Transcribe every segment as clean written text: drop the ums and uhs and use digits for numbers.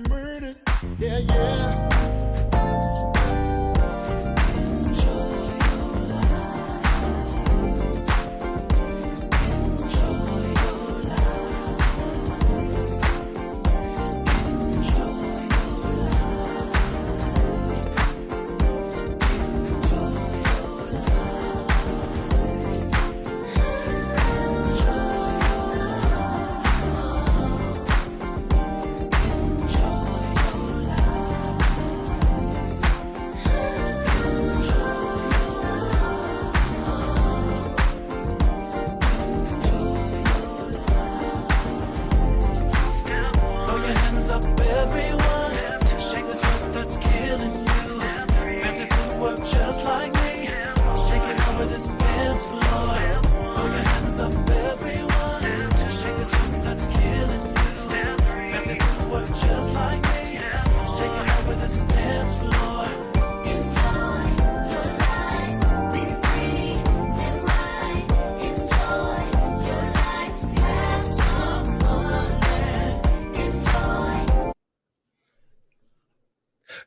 murder. Yeah, yeah.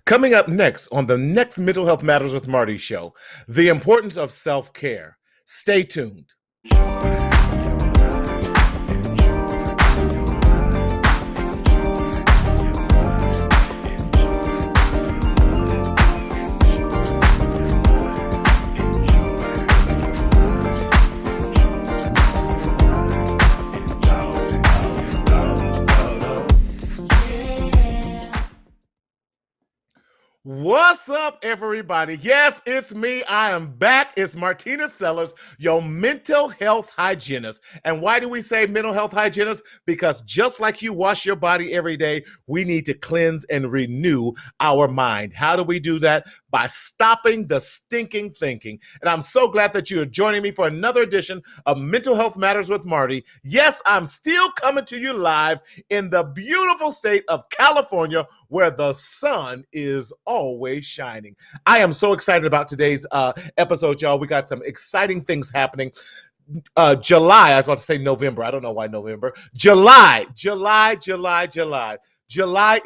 Coming up next on the next Mental Health Matters with Marty show, the importance of self-care. Stay tuned. What's up, everybody? Yes, it's me. I am back. It's Martina Sellers, your mental health hygienist. And why do we say mental health hygienist? Because just like you wash your body every day, we need to cleanse and renew our mind. How do we do that? By stopping the stinking thinking. And I'm so glad that you are joining me for another edition of Mental Health Matters with Marty. Yes, I'm still coming to you live in the beautiful state of California, where the sun is always shining. I am so excited about today's episode, y'all. We got some exciting things happening. July, I was about to say November. I don't know why November. July. July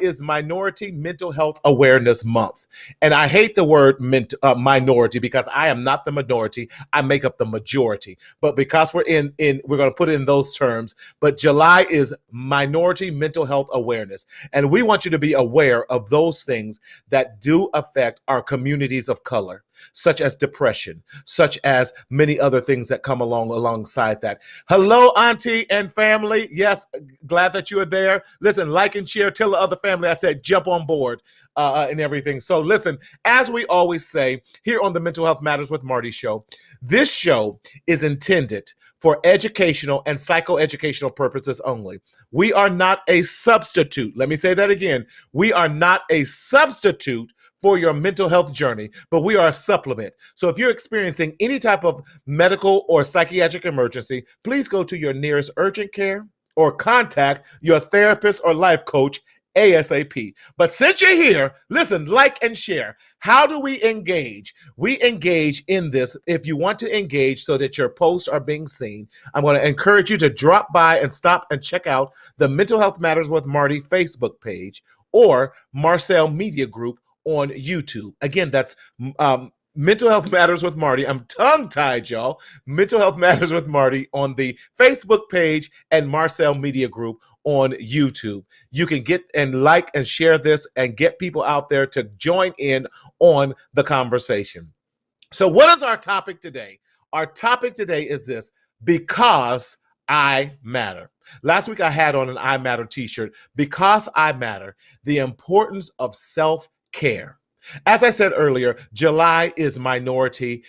is Minority Mental Health Awareness Month. And I hate the word minority because I am not the minority. I make up the majority. But because we're we're going to put it in those terms. But July is Minority Mental Health Awareness. And we want you to be aware of those things that do affect our communities of color, such as depression, such as many other things that come alongside that. Hello, auntie and family. Yes, glad that you are there. Listen, like and share, tell the other family I said jump on board and everything. So listen, as we always say here on the Mental Health Matters with Marty show, this show is intended for educational and psychoeducational purposes only. We are not a substitute. Let me say that again. We are not a substitute for your mental health journey, but we are a supplement. So if you're experiencing any type of medical or psychiatric emergency, please go to your nearest urgent care or contact your therapist or life coach ASAP. But since you're here, listen, like and share. How do we engage? We engage in this. If you want to engage so that your posts are being seen, I'm going to encourage you to drop by and stop and check out the Mental Health Matters with Marty Facebook page or Marcel Media Group on YouTube. Again, that's Mental Health Matters with Marty. I'm tongue-tied, y'all. Mental Health Matters with Marty on the Facebook page and Marcel Media Group on YouTube. You can get and like and share this and get people out there to join in on the conversation. So what is our topic today? Our topic today is this: because I matter. Last week I had on an I Matter t-shirt. Because I matter, the importance of self-care. As I said earlier, July is Minority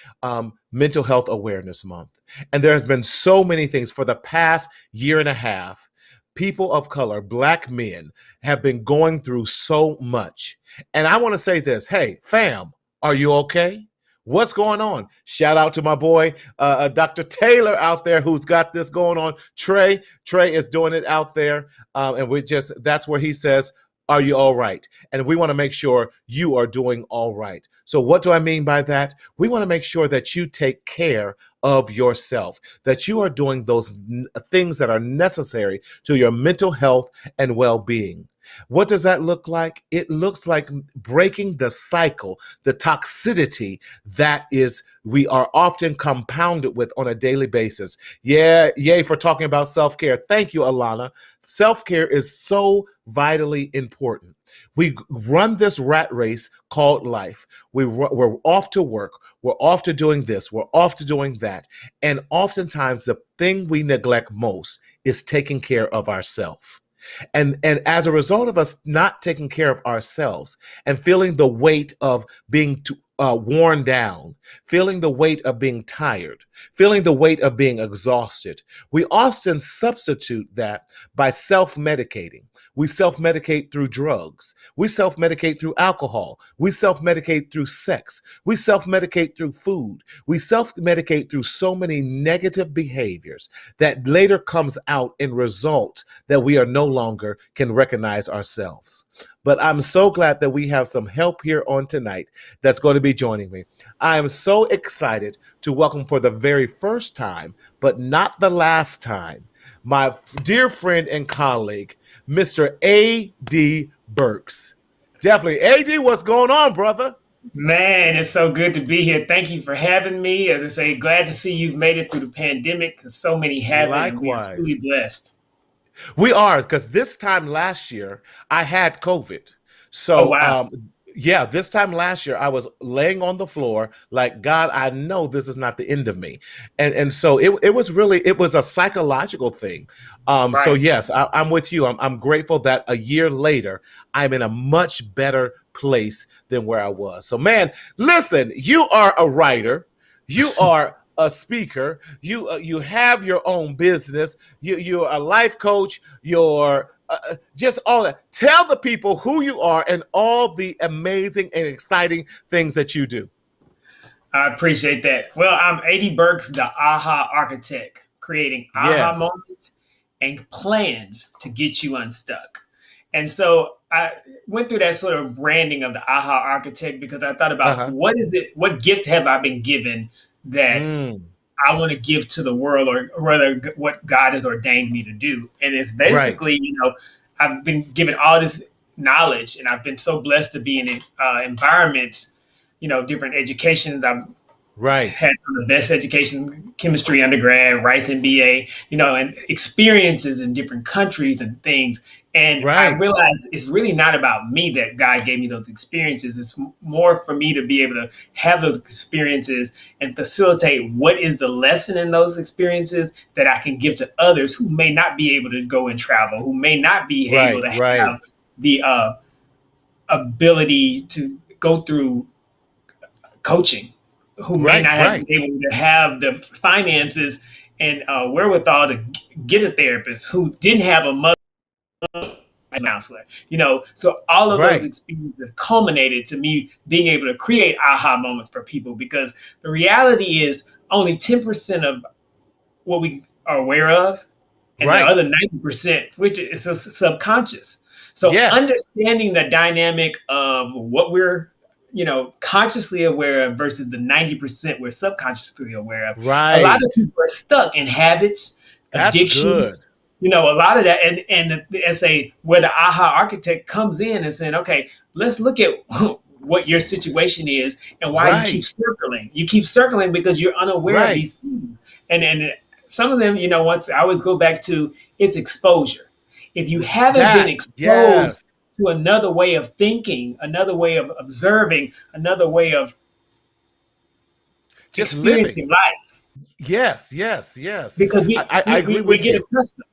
Mental Health Awareness Month. And there has been so many things for the past year and a half. People of color, Black men, have been going through so much. And I want to say this. Hey, fam, are you okay? What's going on? Shout out to my boy, Dr. Taylor out there who's got this going on. Trey is doing it out there. And that's where he says, are you all right? And we want to make sure you are doing all right. So what do I mean by that? We want to make sure that you take care of yourself, that you are doing those things that are necessary to your mental health and well-being. What does that look like? It looks like breaking the cycle, the toxicity that is we are often compounded with on a daily basis. Yeah, yay for talking about self-care. Thank you, Alana. Self-care is so vitally important. We run this rat race called life. We're off to work. We're off to doing this. We're off to doing that. And oftentimes, the thing we neglect most is taking care of ourselves. And as a result of us not taking care of ourselves and feeling the weight of being worn down, feeling the weight of being tired, feeling the weight of being exhausted, we often substitute that by self-medicating. We self-medicate through drugs. We self-medicate through alcohol. We self-medicate through sex. We self-medicate through food. We self-medicate through so many negative behaviors that later comes out in results that we are no longer can recognize ourselves. But I'm so glad that we have some help here on tonight that's going to be joining me. I am so excited to welcome for the very first time, but not the last time, my dear friend and colleague, Mr. A.D. Burks. Definitely. A.D., what's going on, brother? Man, it's so good to be here. Thank you for having me. As I say, glad to see you've made it through the pandemic because so many haven't, and we are truly Likewise. blessed. We are, because this time last year, I had COVID. Oh, So, wow. yeah, this time last year, I was laying on the floor like, God, I know this is not the end of me. And so it was really, it was a psychological thing. So Right. yes, I'm with you. I'm grateful that a year later, I'm in a much better place than where I was. So man, listen, you are a writer. You are a speaker. You have your own business. You're a life coach. You're just all that. Tell the people who you are and all the amazing and exciting things that you do. I appreciate that. Well, I'm A.D. Burks, the AHA architect, creating AHA Yes. moments and plans to get you unstuck. And so I went through that sort of branding of the AHA architect because I thought about Uh-huh. what gift have I been given that Mm, I want to give to the world, or rather, what God has ordained me to do. And it's right. basically, I've been given all this knowledge, and I've been so blessed to be in environments, different educations. I've Right. had some of the best education, chemistry undergrad, Rice MBA, and experiences in different countries and things. And I Right. realized it's really not about me that God gave me those experiences. It's more for me to be able to have those experiences and facilitate what is the lesson in those experiences that I can give to others who may not be able to go and travel, who may not be able Right. to Right. have the ability to go through coaching, who may Right. not have been Right. able to have the finances and wherewithal to get a therapist, who didn't have a mother counselor. So all of those Right. experiences have culminated to me being able to create aha moments for people, because the reality is only 10% of what we are aware of, and the Right. other 90%, which is subconscious. So Yes. understanding the dynamic of what we're, consciously aware of versus the 90% we're subconsciously aware of. A lot of Right. people are stuck in habits, That's addictions, good. a lot of that. And as a where the aha architect comes in and saying, okay, let's look at what your situation is and why you keep Right. circling. You keep circling because you're unaware of Right. these things. And some of them, once I always go back to, it's exposure. If you haven't been That. exposed Yes. to another way of thinking, another way of observing, another way of Just living. experiencing life, Yes. Yes. Yes. because I, we I we, agree we, we with get you. accustomed.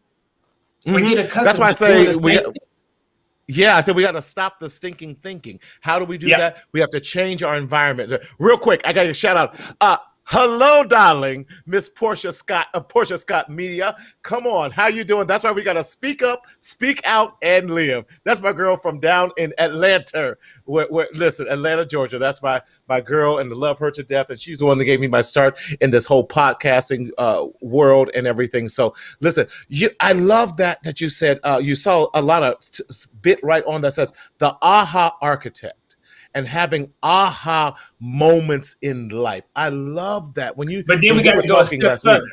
We Hmm. get That's why accustomed I to doing say the we. same thing. Yeah, I said we got to stop the stinking thinking. How do we do Yep. that? We have to change our environment. Real quick, I got to shout out. Hello, darling, Miss Portia Scott of Portia Scott Media. Come on, how you doing? That's why we got to speak up, speak out, and live. That's my girl from down in Atlanta. Listen, Atlanta, Georgia. That's my girl, and I love her to death. And she's the one that gave me my start in this whole podcasting world and everything. So listen, I love that you said you saw a lot of bit right on that says the aha architect and having aha moments in life. I love that But then when we we got were to go a talking step last week. further.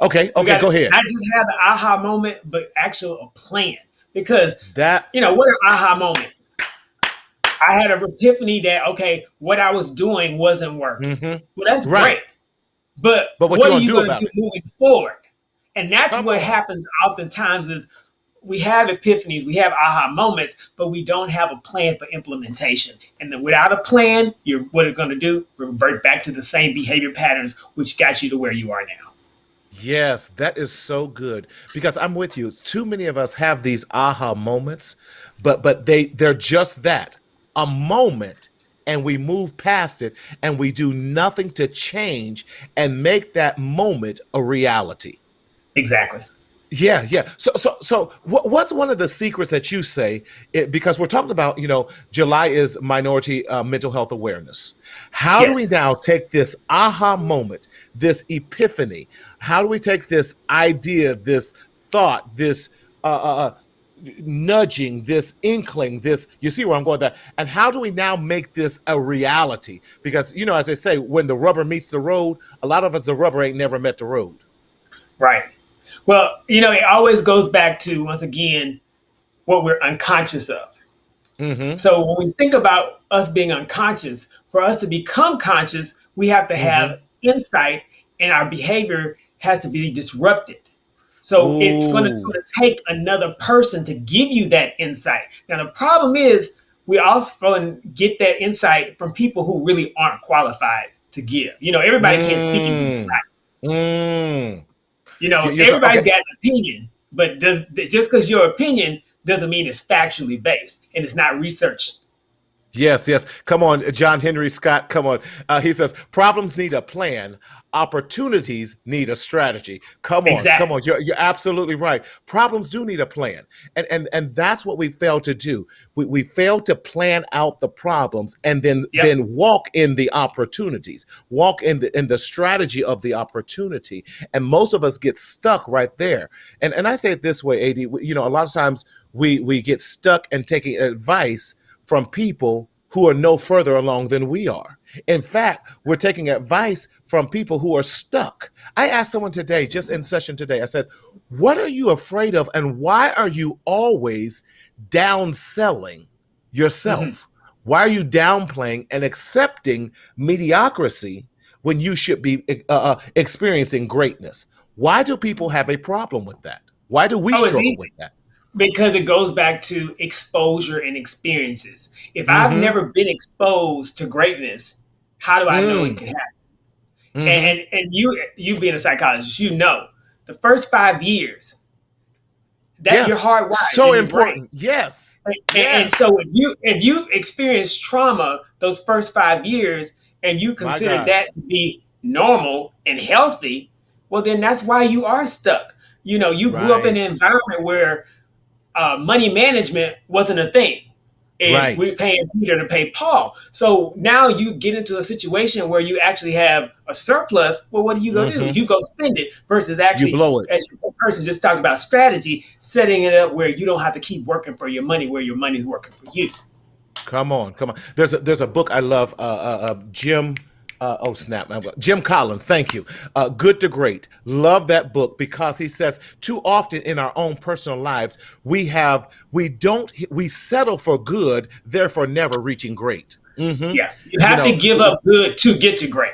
Okay, We okay, got to go ahead. not just have the aha moment, but actual a plan. Because, That. what an aha moment. I had an epiphany that, okay, what I was doing wasn't working. Well, that's Right. great. But But what you what are gonna you do going to about do it? moving forward? And that's Come what on. happens oftentimes is we have epiphanies, we have aha moments, but we don't have a plan for implementation. And then without a plan, you're what it's going to do? Revert back to the same behavior patterns, which got you to where you are now. Yes, that is so good because I'm with you. Too many of us have these aha moments, but they're just that, a moment, and we move past it and we do nothing to change and make that moment a reality. Exactly. Yeah, yeah. So what's one of the secrets that you say? Because we're talking about, July is Minority Mental Health Awareness. How do we Yes. now take this aha moment, this epiphany? How do we take this idea, this thought, this nudging, this inkling, this, you see where I'm going with that? And how do we now make this a reality? Because, as they say, when the rubber meets the road, a lot of us, the rubber ain't never met the road. Right. Well, it always goes back to, once again, what we're unconscious of. Mm-hmm. So when we think about us being unconscious, for us to become conscious, we have to Mm-hmm. have insight and our behavior has to be disrupted. So it's going to Ooh. sort of take another person to give you that insight. Now, the problem is we also get that insight from people who really aren't qualified to give. Everybody can't speak into your Mm. life. Mm. Everybody's Okay. got an opinion, but just because your opinion doesn't mean it's factually based and it's not researched. Yes, yes. Come on, John Henry Scott. Come on. He says problems need a plan. Opportunities need a strategy. Come on, come Exactly. on. You're absolutely right. Problems do need a plan, and that's what we fail to do. We fail to plan out the problems and then Yep. walk in the opportunities, walk in the strategy of the opportunity. And most of us get stuck right there. And I say it this way, Ad. A lot of times we get stuck in taking advice from people who are no further along than we are. In fact, we're taking advice from people who are stuck. I asked someone today, just in session today, I said, what are you afraid of and why are you always downselling Hmm. yourself? Why are you downplaying and accepting mediocrity when you should be experiencing greatness? Why do people have a problem with that? Why do we Oh, it's struggle easy with that? because it goes back to exposure and experiences. If I've Mm-hmm. never been exposed to greatness, how do I know it Mm. can happen? Mm-hmm. And you being a psychologist, the first 5 years that Yeah. you're hardwired So in your brain. important. Yes. And so Yes. if you experience trauma those first 5 years and you My consider God. that to be normal and healthy, well then that's why you are stuck. You grew up in an Right. environment where money management wasn't a thing. It's Right. we're paying Peter to pay Paul. So now you get into a situation where you actually have a surplus. Well, what do you go do? Mm-hmm. You go spend it versus You actually, blow it. as the person just talked about strategy, setting it up where you don't have to keep working for your money, where your money's working for you. Come on. Come on. There's a book I love. Jim. Oh snap! Jim Collins. Thank you. Good to Great. Love that book because he says too often in our own personal lives we settle for good, therefore never reaching great. Mm-hmm. Yeah, you You have to know, give up good to get to great.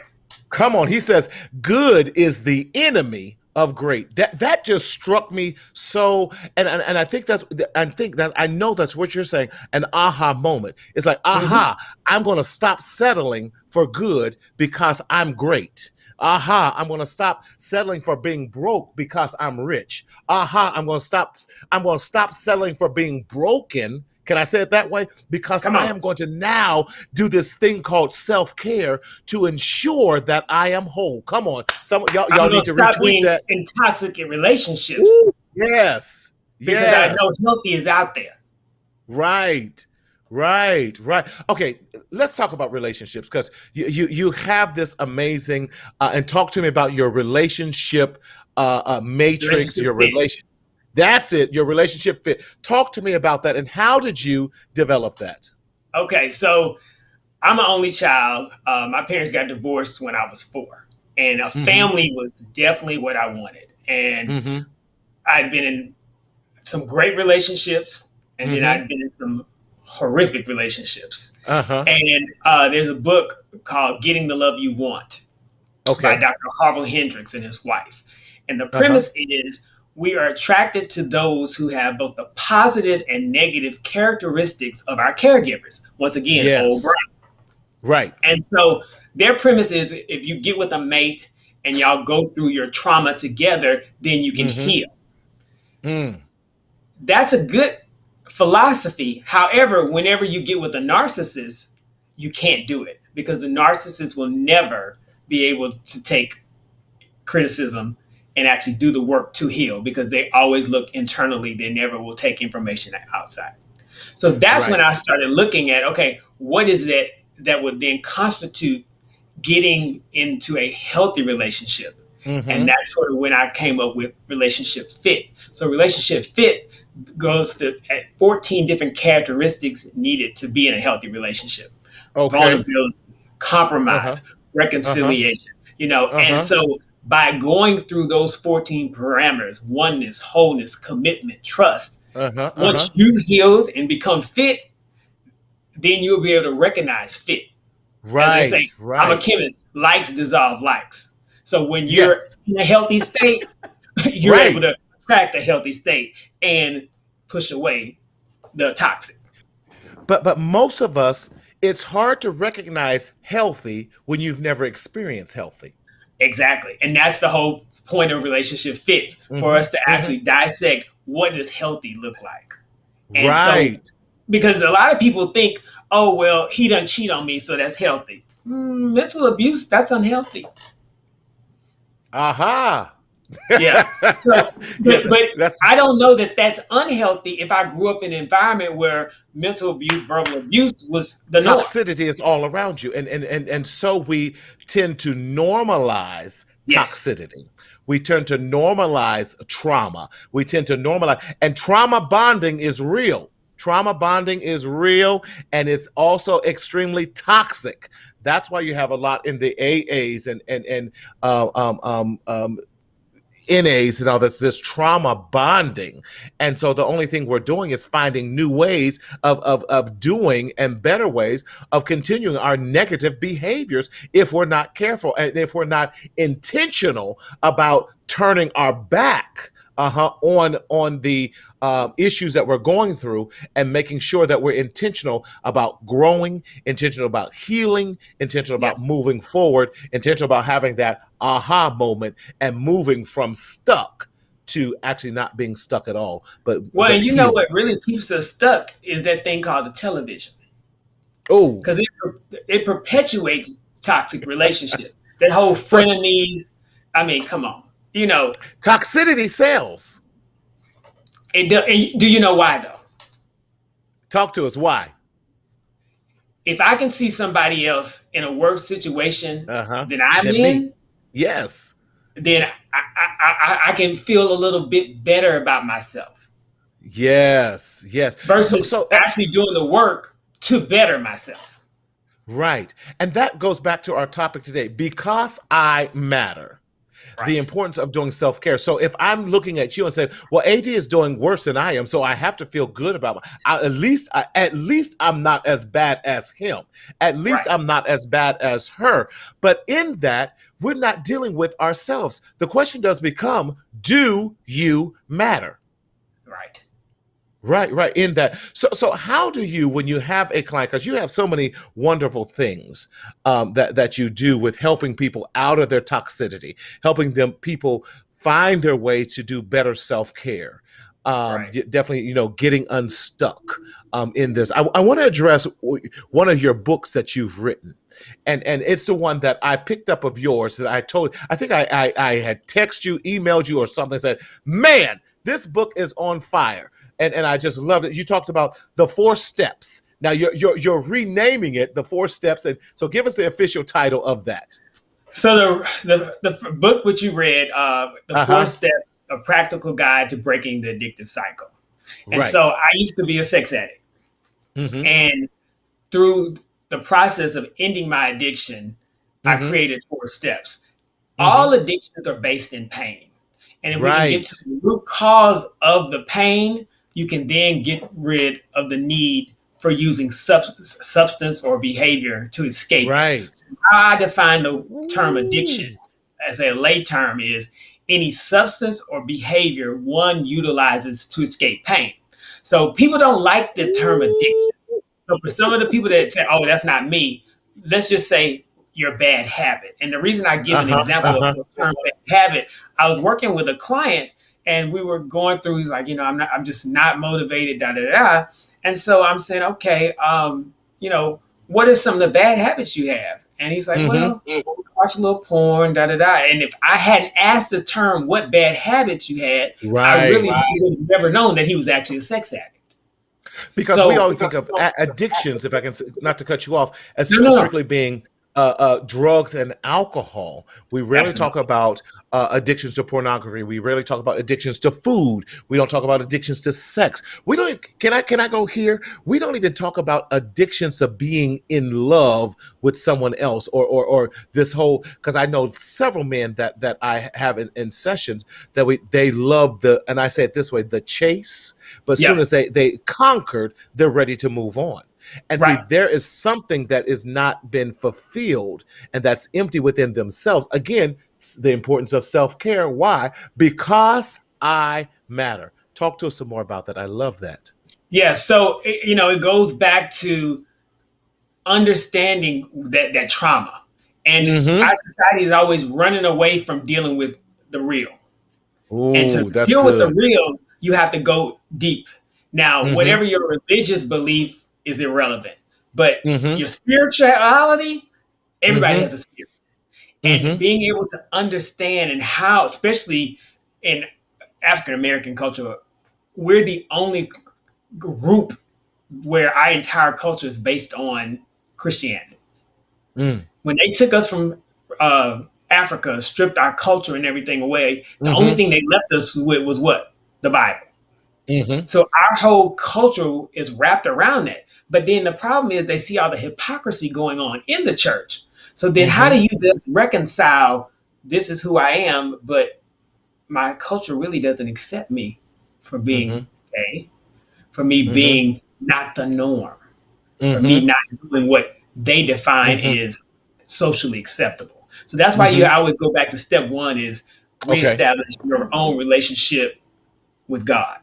Come on, he says, good is the enemy of great. That just struck me so, and I know that's what you're saying. An aha moment. It's like, Mhm. aha, I'm going to stop settling for good because I'm great. Aha, I'm going to stop settling for being broke because I'm rich. Aha, I'm going to stop settling for being broken. Can I say it that way? Because Come I on. am going to now do this thing called self-care to ensure that I am whole. Come on. Y'all I'm need gonna to stop retweet being that. in toxic relationships Woo! Yes. because I know Yes. healthy is out there. Right. Right, right. Okay, let's talk about relationships because you have this amazing and talk to me about your relationship matrix, Relationship your fit. relation. That's it, your relationship fit. Talk to me about that and how did you develop that? Okay, so I'm an only child. My parents got divorced when I was 4, and a Mm-hmm. family was definitely what I wanted. And Mm-hmm. I'd been in some great relationships, and then Mm-hmm. I've been in some horrific relationships. Uh-huh. And there's a book called Getting the Love You Want by Okay. Dr. Harville Hendricks and his wife. And the Uh-huh. premise is we are attracted to those who have both the positive and negative characteristics of our caregivers. Once again, old Yes. brain. Right. And so their premise is if you get with a mate and y'all go through your trauma together, then you can Mm-hmm. heal. Mm. That's a good philosophy. However, whenever you get with a narcissist, you can't do it because the narcissist will never be able to take criticism and actually do the work to heal because they always look internally. They never will take information outside. So that's when Right. I started looking at, okay, what is it that would then constitute getting into a healthy relationship? And Mm-hmm. that's sort of when I came up with relationship fit. So relationship fit goes to at 14 different characteristics needed to be in a healthy relationship. Okay. Vulnerability, Uh-huh. compromise, Uh-huh. reconciliation, and Uh-huh. so by going through those 14 parameters, oneness, wholeness, commitment, trust, Uh-huh. once Uh-huh. you healed and become fit, then you'll be able to recognize fit. As they say, Right. I'm a Right. chemist, likes dissolve likes. So when you're Yes. in a healthy state, you're able Right. to attract a healthy state and push away the toxic. But most of us, it's hard to recognize healthy when you've never experienced healthy. Exactly. And that's the whole point of relationship fit for Mm-hmm. us to Mm-hmm. actually dissect what does healthy look like. And so, Right. because a lot of people think, oh, well, he doesn't cheat on me, so that's healthy. Mental abuse, that's unhealthy. Aha. Yeah. So, Yeah, but that's I don't know that that's unhealthy if I grew up in an environment where mental abuse, verbal abuse was the norm. toxicity is all around you, and so we tend to normalize Yes. toxicity. We tend to normalize trauma. We tend to normalize, and trauma bonding is real. Trauma bonding is real, and it's also extremely toxic. That's why you have a lot in the AAs and uh, um, um, um, NAs and all this trauma bonding. And so the only thing we're doing is finding new ways of doing and better ways of continuing our negative behaviors if we're not careful and if we're not intentional about turning our back on the issues that we're going through and making sure that we're intentional about growing, intentional about healing, intentional Yeah. about moving forward, intentional about having that aha moment and moving from stuck to actually not being stuck at all, but Well, and you know healing. what really keeps us stuck is that thing called the television. Oh, Because it perpetuates toxic relationships. That whole but frenemies. I mean, come on. You know, toxicity sells. do you know why though? Talk to us. Why? If I can see somebody else in a worse situation Uh-huh. than I'm Than me. in, Yes. then I can feel a little bit better about myself Yes. Yes. So versus so actually doing the work to better myself. right. And that goes back to our topic today. Because I matter. The Right. importance of doing self-care. So if I'm looking at you and saying, "Well, AD is doing worse than I am, so I have to feel good about at least I'm not as bad as him. At least Right. I'm not as bad as her." But in that, we're not dealing with ourselves. The question does become, do you matter? Right. Right, right. In that, so how do you, when you have a client, because you have so many wonderful things that you do with helping people out of their toxicity, helping them people find their way to do better self care. Right. Definitely, getting unstuck in this. I want to address one of your books that you've written, and it's the one that I picked up of yours that I told. I think I had texted you, emailed you, or something. Said, "Man, this book is on fire." And I just loved it. You talked about the 4 steps. Now you're renaming it the 4 steps, and so give us the official title of that. So the book which you read, the Uh four huh. steps, a practical guide to breaking the addictive cycle. And so Right. I used to be a sex addict, Mm-hmm. and through the process of ending my addiction, I Mm-hmm. created 4 steps. Mm-hmm. All addictions are based in pain. And if we can get to Right. the root cause of the pain, you can then get rid of the need for using substance or behavior to escape it. Right. So how I define the term addiction Ooh. as a lay term is any substance or behavior one utilizes to escape pain. So people don't like the term addiction. So for some of the people that say, "Oh, that's not me," let's just say your bad habit. And the reason I give an Uh-huh. example of Uh-huh. the term bad habit, I was working with a client and we were going through. He's like, I'm just not motivated, da da da. And so I'm saying, okay, what are some of the bad habits you have? And he's like, Mm-hmm. well, watch a little porn, da da da. And if I hadn't asked the term what bad habits you had, I really Right. would have never known that he was actually a sex addict. Because we So always think of addictions, if I can, not to cut you off, as no, no, no, strictly being drugs and alcohol. We rarely talk absolutely. about addictions to pornography. We rarely talk about addictions to food. We don't talk about addictions to sex. We don't. Can I go here? We don't even talk about addictions to being in love with someone else, or this whole. Because I know several men that I have in sessions that they love and I say it this way, the chase. But as soon Yep. as they conquered, they're ready to move on. And see, Right. there is something that is not been fulfilled and that's empty within themselves. Again, the importance of self-care. Why? Because I matter. Talk to us some more about that. I love that. Yeah. So it goes back to understanding that trauma, and Mm-hmm. our society is always running away from dealing with the real. And to Ooh, that's deal with the good. real, you have to go deep. Now, Mm-hmm. whatever your religious belief is irrelevant, but Mm-hmm. your spirituality, everybody Mm-hmm. has a spirit. And Mm-hmm. being able to understand and how, especially in African American culture, we're the only group where our entire culture is based on Christianity. Mm. When they took us from Africa, stripped our culture and everything away, the only Mm-hmm. thing they left us with was what? The Bible. Mm-hmm. So our whole culture is wrapped around that. But then the problem is they see all the hypocrisy going on in the church. So then how do Mm-hmm. you just reconcile this is who I am, but my culture really doesn't accept me for being Mm-hmm. gay, for me Mm-hmm. being not the norm, for me Mm-hmm. not doing what they define Mm-hmm. is socially acceptable. So that's why you Mm-hmm. always go back to step one is Okay. reestablish your own relationship with God.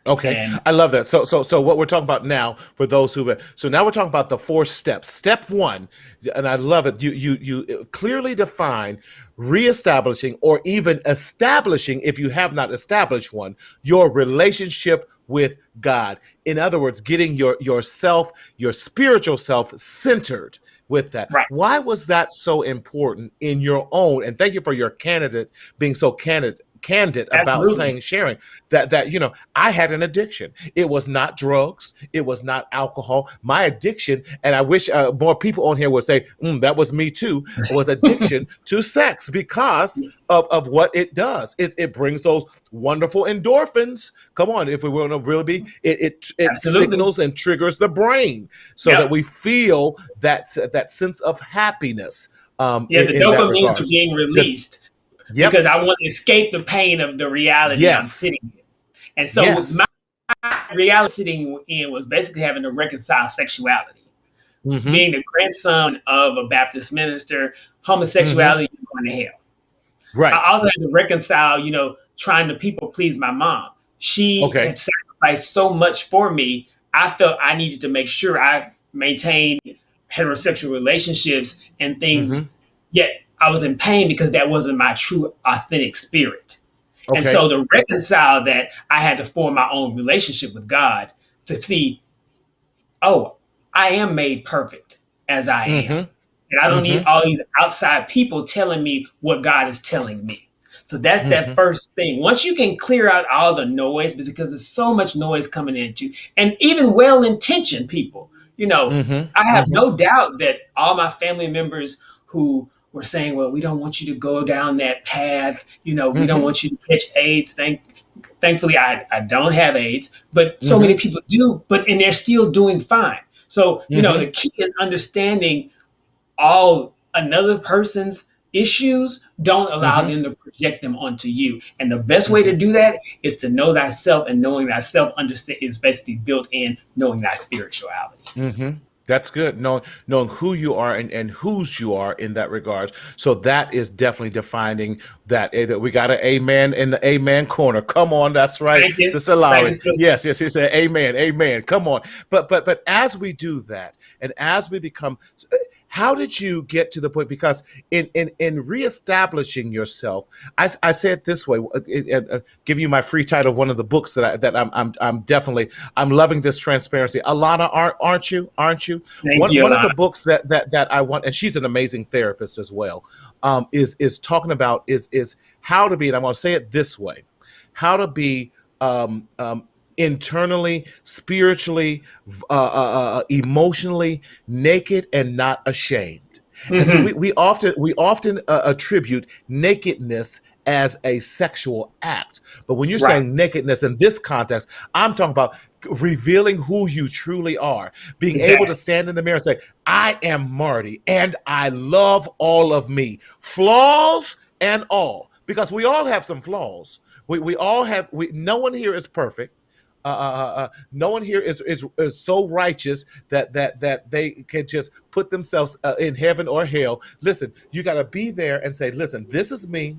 Okay, And I love that. So what we're talking about now for those so now we're talking about the 4 steps. Step one, and I love it. You clearly define reestablishing or even establishing, if you have not established one, your relationship with God. In other words, getting yourself, your spiritual self centered with that. right, Why was that so important in your own? And thank you for your candidate being so candid about absolutely. saying sharing that I had an addiction. It was not drugs, it was not alcohol. My addiction, and I wish more people on here would say that was me too, was addiction to sex because of what it does. It brings those wonderful endorphins. Come on, if we want to really be, it Absolutely. signals and triggers the brain so that Yep. we feel that sense of happiness Yeah, the in that dopamines are regards. being The, released yep. because I want to escape the pain of the reality I'm Yes. sitting in. And so with my Yes. reality sitting in was basically having to reconcile sexuality. Mm-hmm. Being the grandson of a Baptist minister, Mm-hmm. homosexuality is going to hell. I Right. also had to reconcile, trying to people please my mom. She Okay. had sacrificed so much for me. I felt I needed to make sure I maintained heterosexual relationships and things. Mm-hmm. Yet I was in pain because that wasn't my true, authentic spirit. And Okay. so to reconcile that, I had to form my own relationship with God to see, oh, I am made perfect as I am. Mm-hmm. And I don't need Mm-hmm. all these outside people telling me what God is telling me. So that's that Mm-hmm. first thing. Once you can clear out all the noise, because there's so much noise coming into, and even well-intentioned people, Mm-hmm. I have Mm-hmm. no doubt that all my family members who were saying, well, we don't want you to go down that path. We don't Mm-hmm. want you to catch AIDS. Thankfully, I don't have AIDS, but so many Mm-hmm. people do, and they're still doing fine. So, Mm-hmm. the key is understanding all another person's issues, don't allow Mm-hmm. them to project them onto you. And the best way Mm-hmm. to do that is to know thyself, and knowing thyself understand is basically built in knowing thy spirituality. Mm-hmm. That's good. Knowing who you are and whose you are in that regard. So that is definitely defining that. That we got an amen in the amen corner. Come on, that's right, Thank you. Sister Thank Lowry. you, sister. Yes, yes, he said amen, amen. Come on. But as we do that, and as we become, how did you get to the point? Because in reestablishing yourself, I say it this way. Give you my free title of one of the books I'm definitely I'm loving this transparency. Alana, aren't you? Aren't you? Thank you, One of the Alana. books that I want, and she's an amazing therapist as well, is talking about is how to be, and I'm going to say it this way, how to be internally, spiritually, emotionally naked and not ashamed. And see, Hmm. we often attribute nakedness as a sexual act, but when you're Right. saying nakedness in this context, I'm talking about revealing who you truly are, being able to Exactly. stand in the mirror and say, I am Marty and I love all of me, flaws and all, because we all have some flaws. We all have, no one here is perfect. No one here is so righteous that they can just put themselves in heaven or hell. Listen, you got to be there and say, listen, this is me.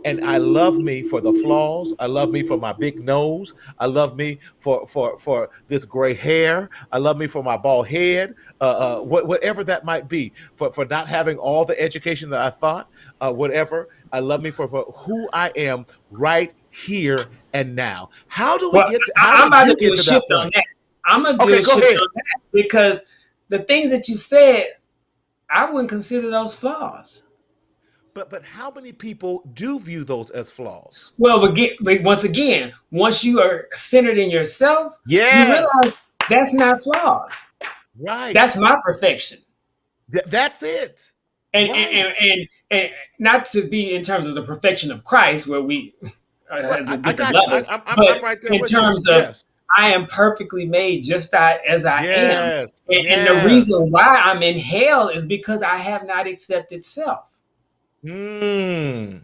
And I love me for the flaws. I love me for my big nose. I love me for this gray hair. I love me for my bald head. Whatever that might be, for not having all the education that I thought. Whatever. I love me for who I am right here and now. How do we Well, get to? How I'm did about to you do get a to that shift on point? that. I'm gonna do Okay, a go shift ahead. on that because the things that you said, I wouldn't consider those flaws. But how many people do view those as flaws? Well, but once again, once you are centered in yourself, you Yes. realize that's not flaws. That's Right. my perfection. That's it. And and, and, Right. and and not to be in terms of the perfection of Christ, where we Well, has a I different got you. level, I'm but right there in with you. terms of Yes. I am perfectly made just as I am. Yes. And the reason Yes. why I'm in hell is because I have not accepted self. Mm.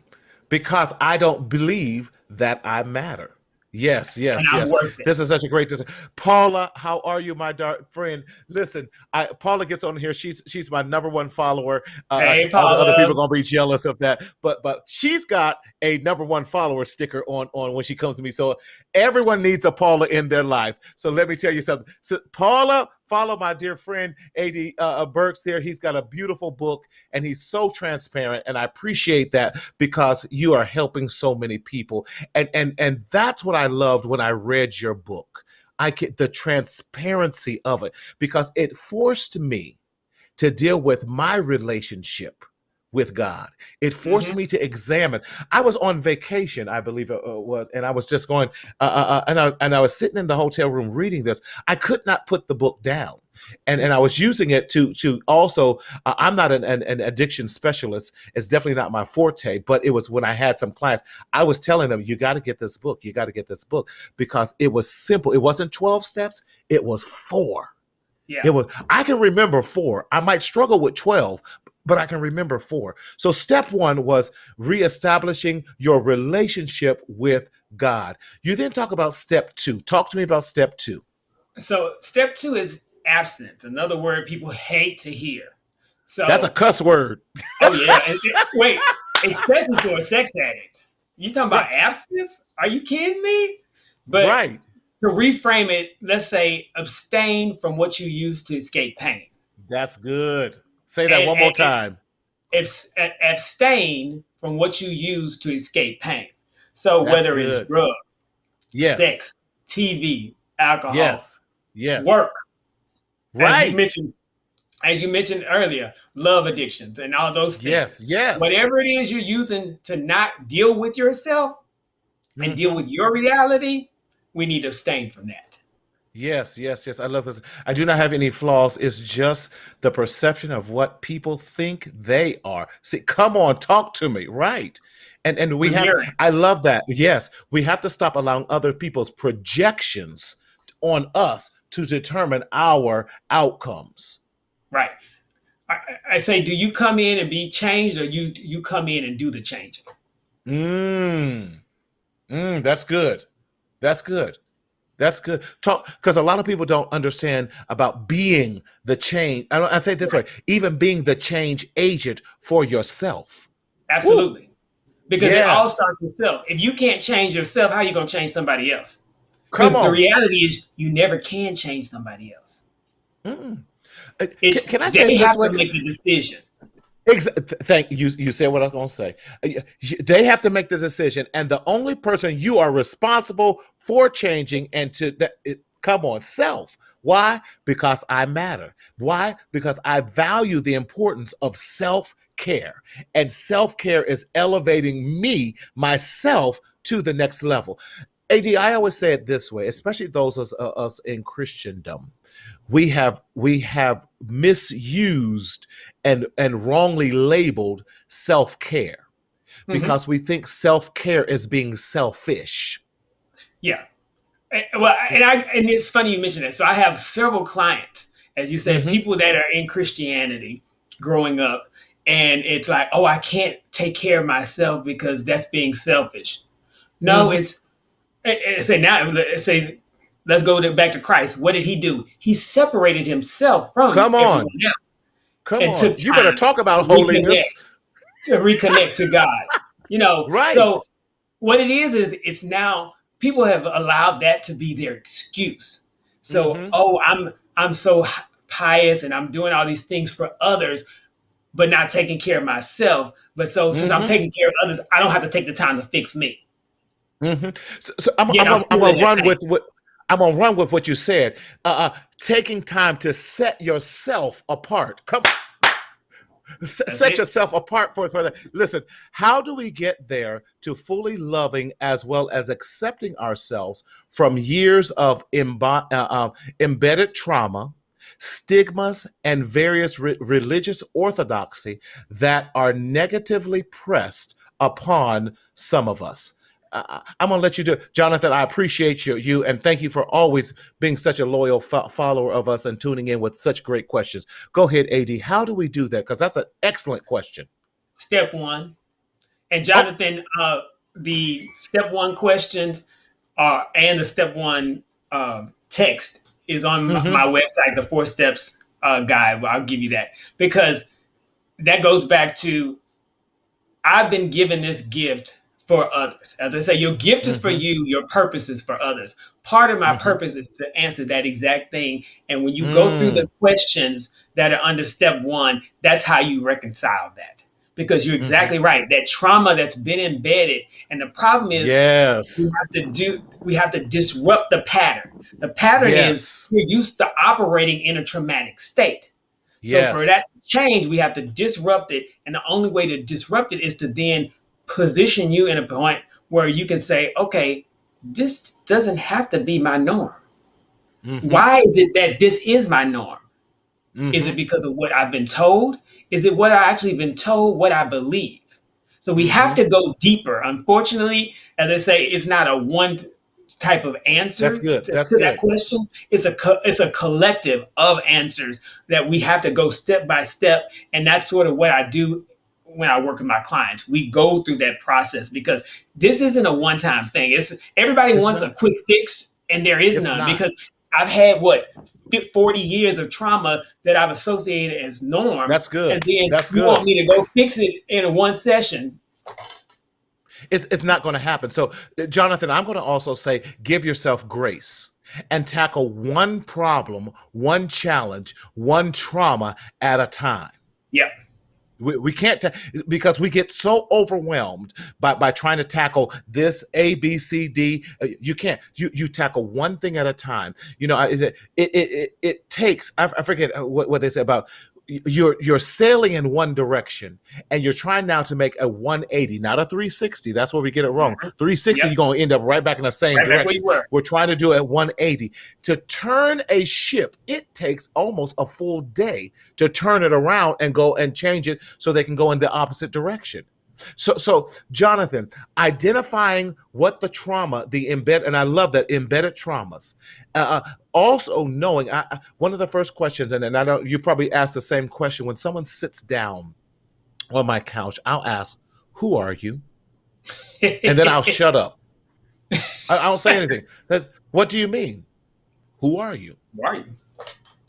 Because I don't believe that I matter. Yes, And yes, I'm yes. worth it. This is such a great Paula, how are you, my dark friend? Listen, Paula gets on here. She's my number one follower. Hey, All the other people Paula. are gonna be jealous of that, but she's got a number one follower sticker on when she comes to me. So everyone needs a Paula in their life. So let me tell you something. So Paula, follow my dear friend Ad Burks there. He's got a beautiful book and he's so transparent, and I appreciate that because you are helping so many people, and that's what I loved when I read your book. I get the transparency of it because it forced me to deal with my relationship with God. It forced Hmm. me to examine. I was on vacation, I believe it was, and I was just going, and I was sitting in the hotel room reading this. I could not put the book down. And I was using it to also. I'm not an addiction specialist. It's definitely not my forte. But it was when I had some clients. I was telling them, "You got to get this book. You got to get this book," because it was simple. It wasn't 12 steps. It was four. Yeah. It was, I can remember four. I might struggle with 12, but I can remember four. So step one was reestablishing your relationship with God. You then talk about step two. Talk to me about step two. So step two is abstinence, another word people hate to hear. That's a So, cuss word. oh yeah, wait, especially for a sex addict. You talking Right. about abstinence? Are you kidding me? But Right. to reframe it, let's say abstain from what you use to escape pain, That's good. Say that and, one more time. abstain from what you use to escape pain. So That's whether it's good. drugs, Yes. sex, TV, alcohol, Yes. Yes. work, as you Right. mentioned, as you mentioned earlier, love addictions and all those Yes. things. Yes. Whatever it is you're using to not deal with yourself and deal Hmm. with your reality, we need to abstain from that. Yes, yes, yes. I love this. I do not have any flaws. It's just the perception of what people think they are. See, come on, talk to me, right? And we We're have, mirroring, I love that. Yes, we have to stop allowing other people's projections on us to determine our outcomes. right? I say, do you come in and be changed, or you come in and do the changing? Mm, that's good. That's good. That's good. Talk, because a lot of people don't understand about being the change. I say it this way, Right. even being the change agent for yourself. Woo. Absolutely. Because it all Yes. starts with self. If you can't change yourself, how are you going to change somebody else? Come Because the on. reality is, you never can change somebody else. Mm. It's Can I say it they this have way? to make the decision. Thank you. You said what I was going to say. They have to make the decision, and the only person you are responsible for changing and come on, self. Why? Because I matter. Why? Because I value the importance of self care, and self care is elevating me, myself, to the next level. I always say it this way, especially those of us in Christendom. We have misused and wrongly labeled self-care Hmm. because we think self-care is being selfish. Yeah. Well, and it's funny you mentioned that. So I have several clients, as you said, Mm-hmm. people that are in Christianity growing up, and it's like, oh, I can't take care of myself because that's being selfish. No, Mm-hmm. it's say now. Say, let's go back to Christ. What did he do? He separated himself from Come everyone on. else Come and on. took You better time talk to about reconnect, holiness. to God. Right. So what it is it's now people have allowed that to be their excuse. So, Mm-hmm. oh, I'm so pious and I'm doing all these things for others, but not taking care of myself. But so since I'm Mm-hmm. taking care of others, I don't have to take the time to fix me. Mm-hmm. So I'm, Yet I'm, I'm gonna- I'm still in gonna that run tank. with what I'm gonna run with what you said. Taking time to set yourself apart. Come That's set it. yourself apart for that. Listen, how do we get there to fully loving as well as accepting ourselves from years of embedded trauma, stigmas, and various religious orthodoxy that are negatively pressed upon some of us? I'm gonna let you do it, Jonathan. I appreciate you, and thank you for always being such a loyal follower of us and tuning in with such great questions. Go ahead, AD. How do we do that? Because that's an excellent question. Step one. And Oh, Jonathan, the step one questions and the step one text is on mm-hmm, my website, the 4 steps guide. Well, I'll give you that because that goes back to I've been given this gift for others. As I say, your gift is for mm-hmm, you, your purpose is for others. Part of my mm-hmm, purpose is to answer that exact thing. And when you go through mm, the questions that are under step one, that's how you reconcile that. Because you're mm-hmm. exactly right. That trauma that's been embedded. And the problem is Yes, we have to disrupt the pattern. The pattern is yes, we're used to operating in a traumatic state. So for that yes. to change, we have to disrupt it. And the only way to disrupt it is to then position you in a point where you can say, okay, this doesn't have to be my norm. Mm-hmm, Why is it that this is my norm? Is it mm-hmm, because of what I've been told? Is it what I actually been told, what I believe? So we have mm-hmm. to go deeper. Unfortunately, as I say, it's not a one type of That's answer good. That's to that good. question. It's a collective of answers that we have to go step by step, and that's sort of what I do when I work with my clients. We go through that process because this isn't a one time thing. It's everybody It's wants a not. quick fix, and there is It's none not. because I've had 40 years of trauma that I've associated as norm, That's and good. then That's you want good. me to go fix it in one session. It's not going to happen. So, Jonathan, I'm going to also say give yourself grace and tackle one problem, one challenge, one trauma at a time. Yeah. We can't because we get so overwhelmed by trying to tackle this A B C D. You can't. You tackle one thing at a time. You know, is it takes. I forget what they say about you're sailing in one direction and you're trying now to make a 180, not a 360. That's where we get it wrong. 360, Yep. you're going to end up right back in the same Right back where direction. you were. We're trying to do it at 180. To turn a ship, it takes almost a full day to turn it around and go and change it so they can go in the opposite direction. So Jonathan, identifying what the trauma, the embed, and I love that embedded traumas. Also knowing, one of the first questions, and I know you probably ask the same question when someone sits down on my couch. I'll ask, "Who are you?" And then I'll shut up. I don't say anything. That's, what do you mean? Who are you? Right.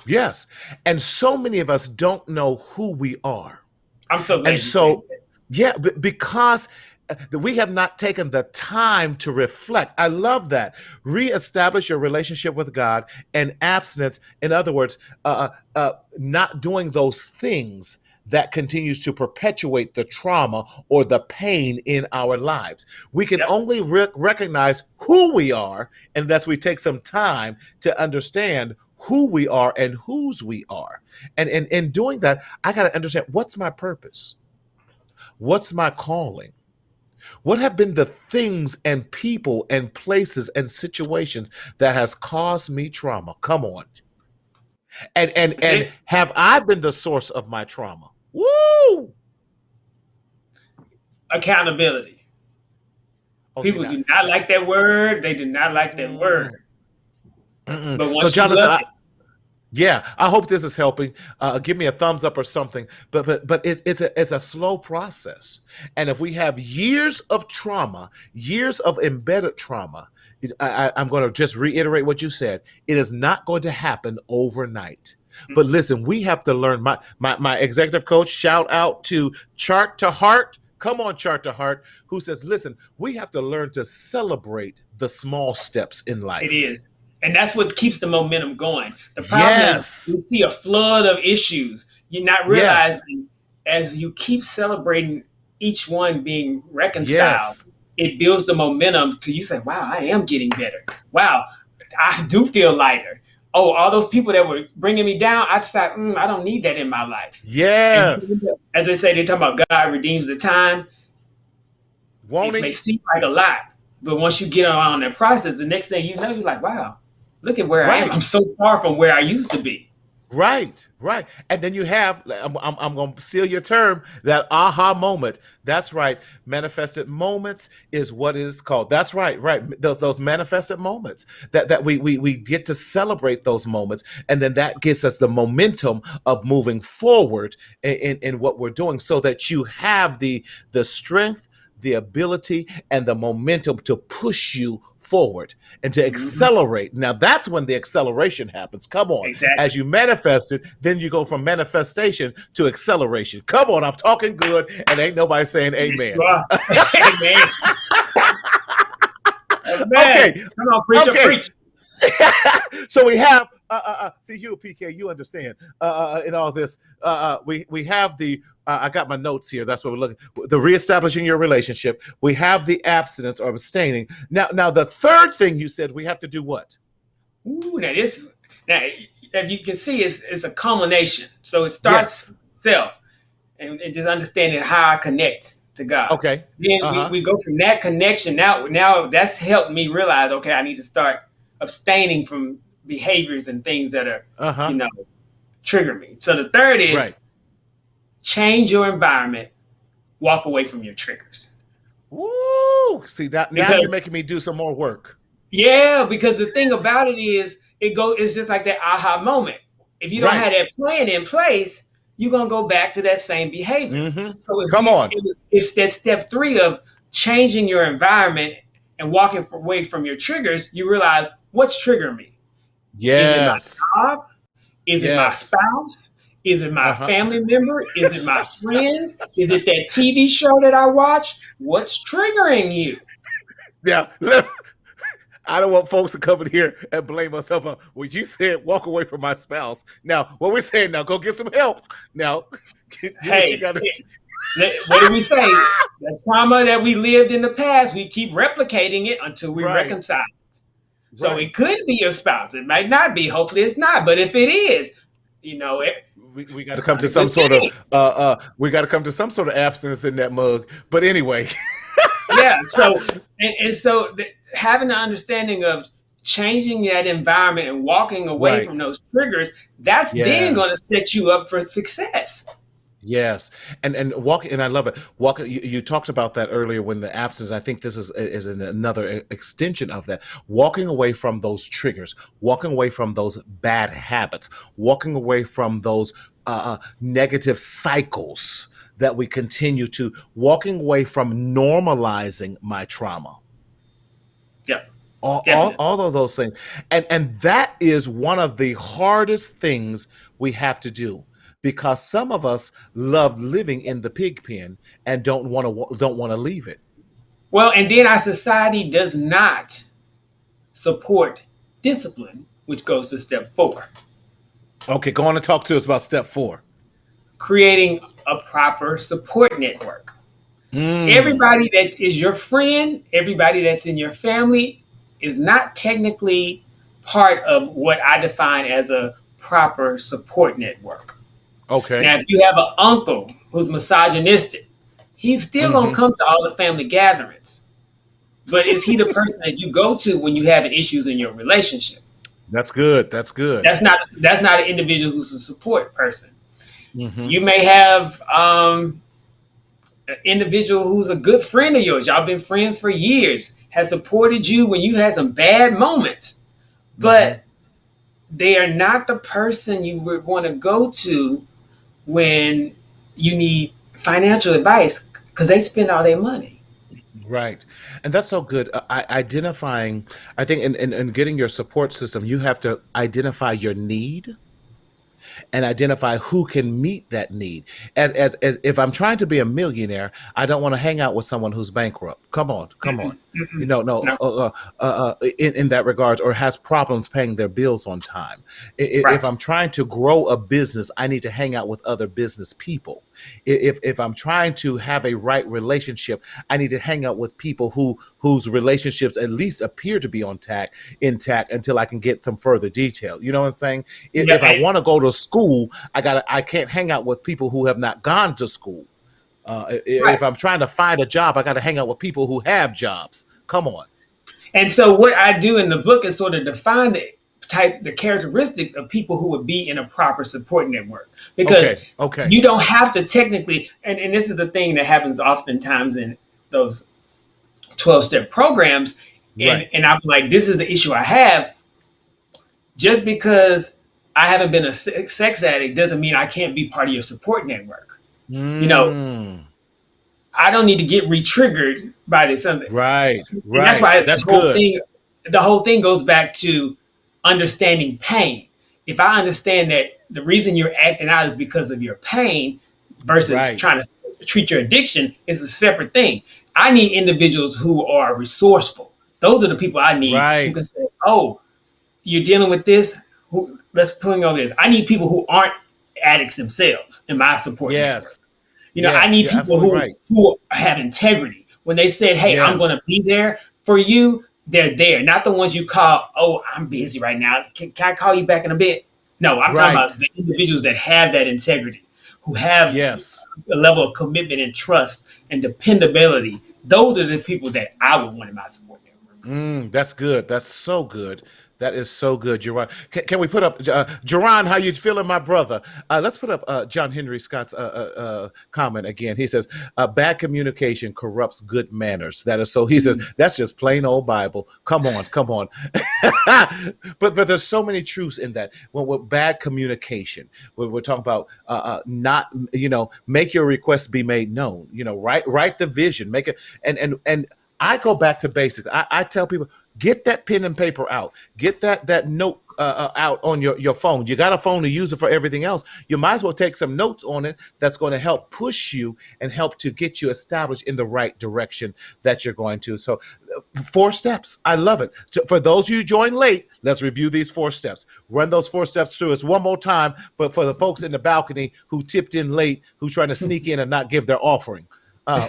Yes. And so many of us don't know who we are. I'm so glad And you said so, yeah, because we have not taken the time to reflect. I love that. Reestablish your relationship with God and abstinence. In other words, not doing those things that continues to perpetuate the trauma or the pain in our lives. We can Yep. only recognize who we are unless we take some time to understand who we are and whose we are. And in doing that, I got to understand, what's my purpose? What's my calling? What have been the things and people and places and situations that has caused me trauma? Come on. And it. have I been the source of my trauma? Woo! Accountability. Oh, see People that. do not like that word. They do not like that word. But So, once you Jonathan, love it, yeah, I hope this is helping. Give me a thumbs up or something. But it's a slow process, and if we have years of trauma, years of embedded trauma, I'm going to just reiterate what you said. It is not going to happen overnight. But listen, we have to learn. My executive coach, shout out to Chart to Heart. Come on, Chart to Heart, who says, listen, we have to learn to celebrate the small steps in it life. is. And that's what keeps the momentum going. The problem is Yes. you see a flood of issues. You're not Yes. realizing as you keep celebrating each one being reconciled, Yes. it builds the momentum to you say, wow, I am getting better. Wow, I do feel lighter. Oh, all those people that were bringing me down, I decided, I don't need that in my life. Yes. And as they say, they talk about God redeems the time. Won't It may he? seem like a lot, but once you get on that process, the next thing you know, you're like, wow, look at where I am. Right. I'm so far from where I used to be. Right. And then you have, I'm going to steal your term, that aha moment. That's right. Manifested moments is what it is called. That's right. Those manifested moments that we get to celebrate those moments. And then that gives us the momentum of moving forward in what we're doing, so that you have the strength, the ability, and the momentum to push you forward and to accelerate. Now that's when the acceleration happens. Come on. Exactly. As you manifest it, then you go from manifestation to acceleration. Come on, I'm talking good, and ain't nobody saying amen. Amen. Okay. Come on, preacher, Okay. preach. So we have see you, PK, you understand in all this. We have the I got my notes here. That's what we're looking. The reestablishing your relationship. We have the abstinence or abstaining. Now the third thing you said, we have to do what? Ooh, now if you can see, it's a culmination. So it starts self and just understanding how I connect to God. Okay. Then we go from that connection. Now that's helped me realize, okay, I need to start abstaining from behaviors and things that are trigger me. So the third is change your environment, walk away from your triggers. Woo! See that now you're making me do some more work. Yeah, because the thing about it is it's just like that aha moment. If you don't have that plan in place, you're gonna go back to that same behavior. So it's that step 3 of changing your environment and walking away from your triggers. You realize, what's triggering me? Yes. Is it my job? Is it my spouse? Is it my family member? Is it my friends? Is it that TV show that I watch? What's triggering you? Yeah, I don't want folks to come in here and blame us up. Well, you said walk away from my spouse. Now, what we're saying now, go get some help. Now, do what you gotta do. What do we say? The trauma that we lived in the past, we keep replicating it until we reconcile. So it could be your spouse. It might not be. Hopefully it's not. But if it is, we got to come to some sort of we got to come to some sort of abstinence in that mug. But anyway. Yeah. So having the understanding of changing that environment and walking away from those triggers, that's then going to set you up for success. Yes, and walking, and I love it. Walking, you talked about that earlier when the absence. I think this is another extension of that. Walking away from those triggers, walking away from those bad habits, walking away from those negative cycles that we continue to, walking away from normalizing my trauma, Yeah, all, definitely. all of those things, and that is one of the hardest things we have to do, because some of us love living in the pig pen and don't want to leave it. Well, and then our society does not support discipline, which goes to step four, Okay, go on and talk to us about step four. creating a proper support network. Mm, Everybody that is your friend, everybody that's in your family is not technically part of what I define as a proper support network. okay. Now, if you have an uncle who's misogynistic, he's still going to Hmm. come to all the family gatherings. But is he the person that you go to when you having issues in your relationship? That's good. That's good. That's not an individual who's a support person. Hmm. You may have an individual who's a good friend of yours. Y'all been friends for years, has supported you when you had some bad moments, Hmm. but they are not the person you would want to go to when you need financial advice because they spend all their money. Right. And that's so good. Identifying, I think, in getting your support system, you have to identify your need and identify who can meet that need. As if I'm trying to be a millionaire, I don't want to hang out with someone who's bankrupt. Come on, come on. Mm-mm, mm-mm, No, no, in that regard, or has problems paying their bills on time. If right. I'm trying to grow a business, I need to hang out with other business people. If I'm trying to have a right relationship, I need to hang out with people whose relationships at least appear to be on intact until I can get some further detail. You know what I'm saying? Yeah, If I want to go to school, I can't hang out with people who have not gone to school. right. If I'm trying to find a job, I got to hang out with people who have jobs. Come on. And so what I do in the book is sort of define the characteristics of people who would be in a proper support network. Because Okay. Okay. you don't have to technically, and this is the thing that happens oftentimes in those 12-step programs, Right. and I'm like, this is the issue I have. Just because I haven't been a sex addict doesn't mean I can't be part of your support network. You know, Mm, I don't need to get re-triggered by this something. right. And that's Right. why That's good. the whole thing goes back to understanding pain. If I understand that the reason you're acting out is because of your pain versus Right. trying to treat your addiction is a separate thing. I need individuals who are resourceful. Those are the people I need who Right. can say, "Oh, you're dealing with this. Let's put over this." I need people who aren't addicts themselves in my support network. Yes. I Yes. need You're people absolutely who right. have integrity. When they said, "Hey, I'm going Yes. to be there for you," they're there. Not the ones you call, "Oh, I'm busy right now. Can I call you back in a bit?" No, I'm talking Right. about the individuals that have that integrity, who have Yes. a level of commitment and trust and dependability. Those are the people that I would want in my support network. That's good. That's so good. That is so good. You're right. Can we put up Jerron? How you feeling, my brother? Let's put up John Henry Scott's comment again. He says, "Bad communication corrupts good manners." That is so. He says that's just plain old Bible. Come on, come on. But there's so many truths in that. When with bad communication, when we're talking about not, make your requests be made known. Write the vision, make it, and I go back to basics. I tell people, get that pen and paper out. Get that note out on your phone. You got a phone to use it for everything else. You might as well take some notes on it that's going to help push you and help to get you established in the right direction that you're going to. So, 4 steps. I love it. So for those of you who joined late, let's review these 4 steps. Run those 4 steps through us one more time for the folks in the balcony who tipped in late, who trying to sneak in and not give their offering. Uh,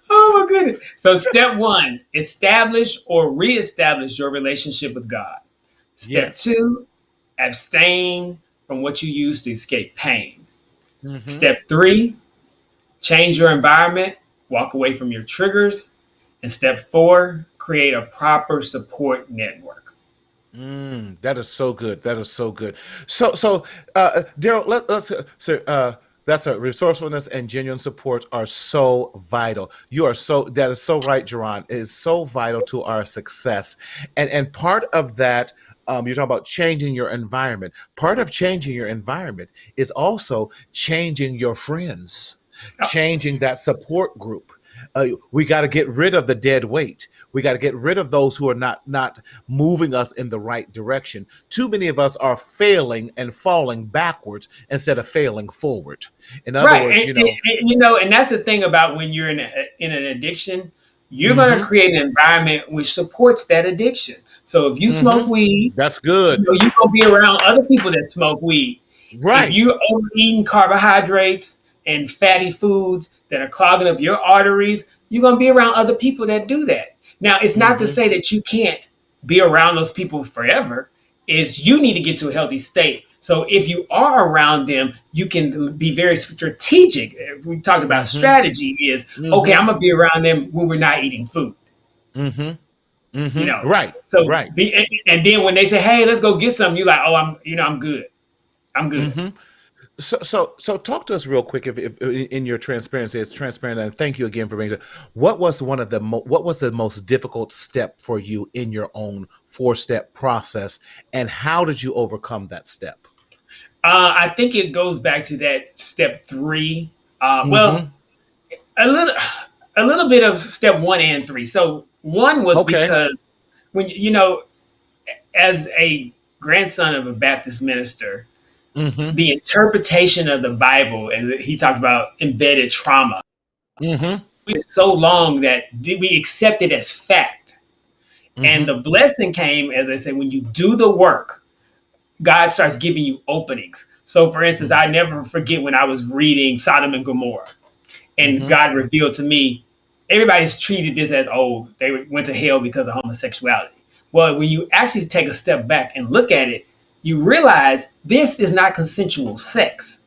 Oh my goodness. So step one, establish or reestablish your relationship with God. Step yes. two, abstain from what you use to escape pain. Hmm. Step three, change your environment, walk away from your triggers. And step four, create a proper support network. That is so good. That is so good. Daryl, that's a resourcefulness and genuine support are so vital. You are so that is so right, Jerron. It is so vital to our success, and part of that. You're talking about changing your environment. Part of changing your environment is also changing your friends, changing that support group. We got to get rid of the dead weight. We got to get rid of those who are not moving us in the right direction. Too many of us are failing and falling backwards instead of failing forward. In other Right. words, And that's the thing about when you're in an addiction, you're going to hmm create an environment which supports that addiction. So if you smoke hmm weed, that's good. you're going to be around other people that smoke weed. If Right. you're overeating carbohydrates and fatty foods that are clogging up your arteries, you're going to be around other people that do that. Now, it's not to hmm say that you can't be around those people forever. Is you need to get to a healthy state. So if you are around them, you can be very strategic. We talked about hmm strategy is okay, hmm I'm gonna be around them when we're not eating food. hmm You know. Right. So Right. and then when they say, hey, let's go get something, you're like, oh, I'm good. I'm good. hmm So talk to us real quick, if in your transparency, it's transparent, and thank you again for being here. What was the most difficult step for you in your own 4-step process, and how did you overcome that step? I think it goes back to that step three. Well, hmm a little a little bit of step one and three. So one was Okay. because when as a grandson of a Baptist minister, hmm the interpretation of the Bible, and he talked about embedded trauma, hmm it's so long that we accept it as fact. And hmm the blessing came, as I say, when you do the work, God starts giving you openings. So, for instance, I never forget when I was reading Sodom and Gomorrah, and hmm God revealed to me, everybody's treated this as, oh, they went to hell because of homosexuality. Well, when you actually take a step back and look at it, you realize this is not consensual sex.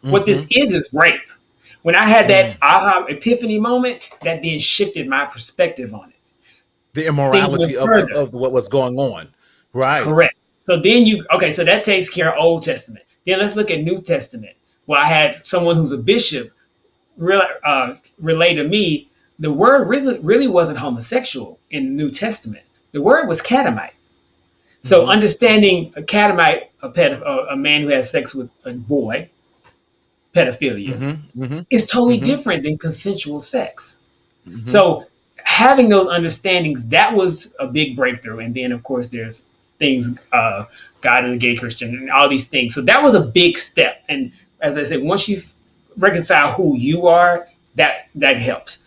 What this hmm is rape. When I had that mm aha epiphany moment, that then shifted my perspective on it. The Things went immorality further. of what was going on. Right. Correct. So then okay, so that takes care of Old Testament. Then let's look at New Testament. Well, I had someone who's a bishop relay to me, the word really wasn't homosexual in the New Testament. The word was catamite. So hmm understanding a catamite, a man who has sex with a boy, pedophilia, hmm hmm is totally hmm different than consensual sex. hmm So having those understandings, that was a big breakthrough. And then of course there's things, God and the gay Christian and all these things. So that was a big step. And as I said, once you reconcile who you are, that helps.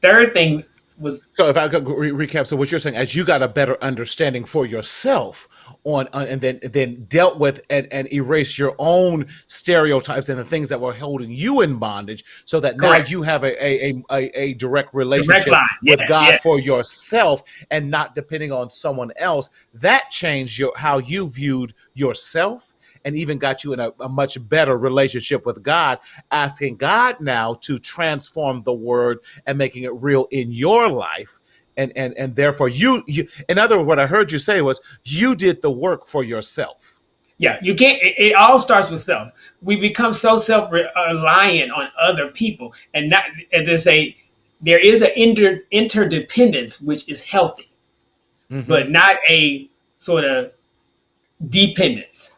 Third thing was So if I could recap, so what you're saying, as you got a better understanding for yourself and then dealt with and erase your own stereotypes and the things that were holding you in bondage, so that now correct. you have a direct Direct relationship line. with Yes, God yes. for yourself and not depending on someone else. That changed how you viewed yourself, and even got you in a much better relationship with God, asking God now to transform the word and making it real in your life. And therefore you in other words, what I heard you say was you did the work for yourself. Yeah, you can't. It all starts with self. We become so self-reliant on other people, and not as they say, there is an interdependence which is healthy, Mm-hmm. but not a sort of dependence,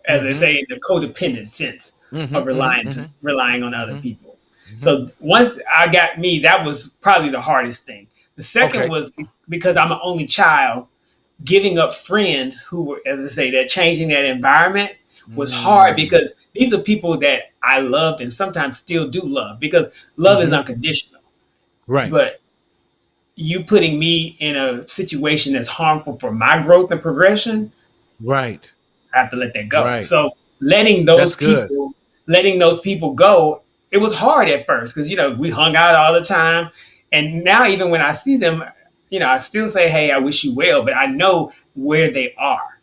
as they Mm-hmm. say, in the codependent sense of Mm-hmm. Mm-hmm. relying on other Mm-hmm. people. Mm-hmm. So once I got me, that was probably the hardest thing. The second Okay. was because I'm an only child, giving up friends who were, as I say, that changing that environment was hard Mm. because these are people that I loved and sometimes still do love because love is Mm-hmm. unconditional. Right. But you putting me in a situation that's harmful for my growth and progression, Right. I have to let that go. Right. So letting That's those good. people, letting those people go, it was hard at first because we hung out all the time, and now even when I see them, I still say, "Hey, I wish you well," but I know where they are,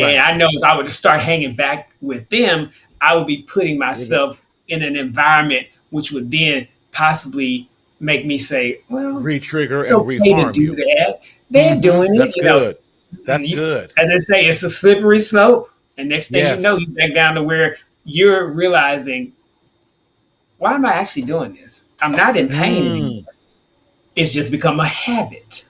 and I Right. know if I were to start hanging back with them, I would be putting You're gonna myself in an environment which would then possibly make me say, "Well, re-trigger it's and okay to reharm do you. that. They're Mm-hmm. doing That's it." good. That's good. As they say, it's a slippery slope. And next thing you know, Yes. you back down to where you're realizing, why am I actually doing this? I'm not in pain anymore. Mm. It's just become a habit.